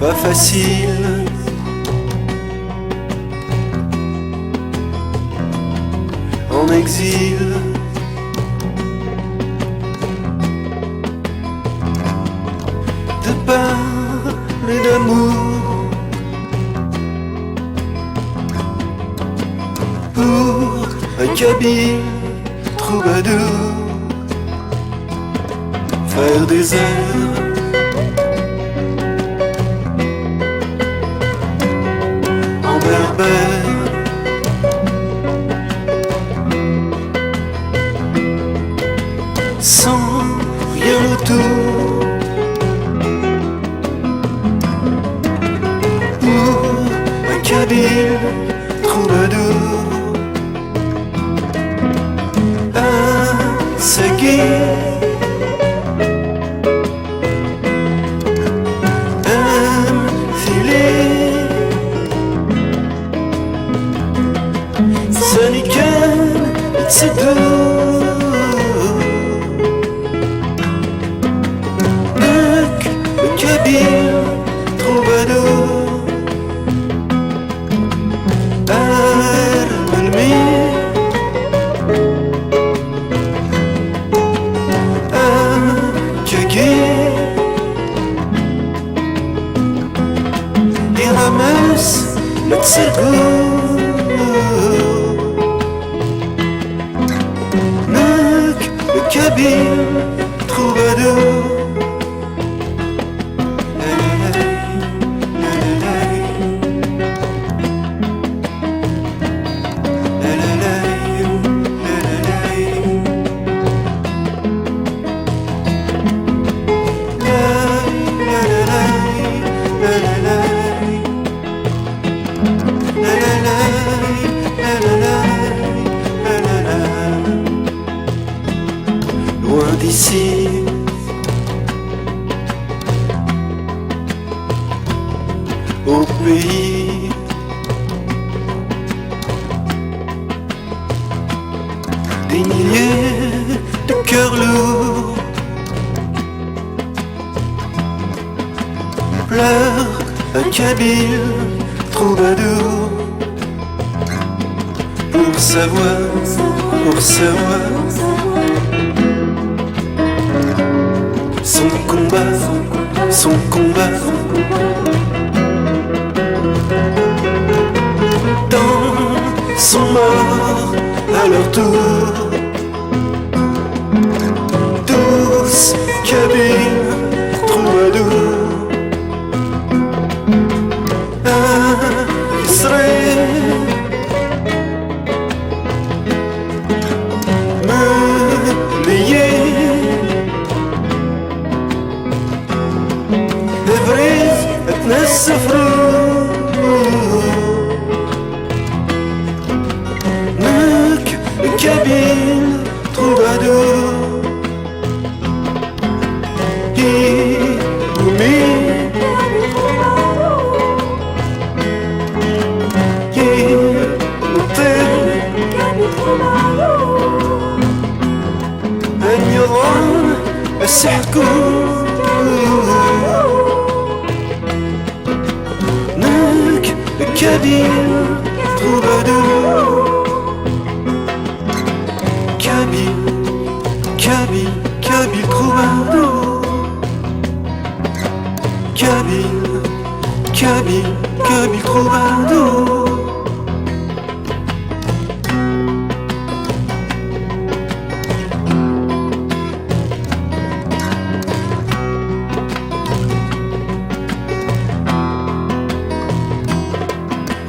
pas facile. En exil, de pain et d'amour, pour un Kabyle Troubadour, faire des airs en berbère, sans rien autour, pour un Kabyle Troubadour, un seguier, un filet, ce n'est qu'un, c'est doux. Kabyle Troubadour, Asmi, يرمس متسرقو نك Kabyle Troubadour. Loin d'ici, au pays des milliers de cœurs lourds, pleure un Kabyle Troubadour, pour savoir, son combat, dans son mort à leur tour, tous Kabyle Troubadour, Israël me lier. السفر نك Kabyle Troubadour wumi أن يظن السحكو Kabyle Troubadour, Kabyle Troubadour, Kabyle Troubadour.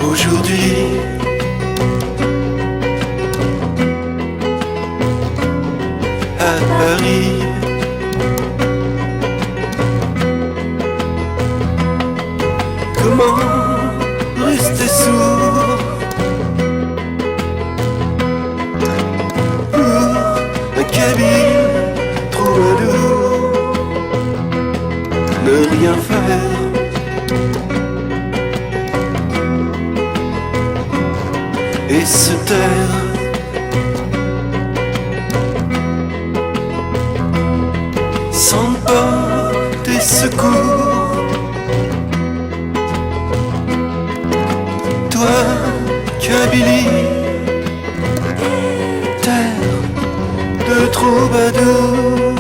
Aujourd'hui, à Paris, comment rester sourd pour un Kabyle Troubadour, ne rien faire. Et se taire, sans porter secours, Troubadour.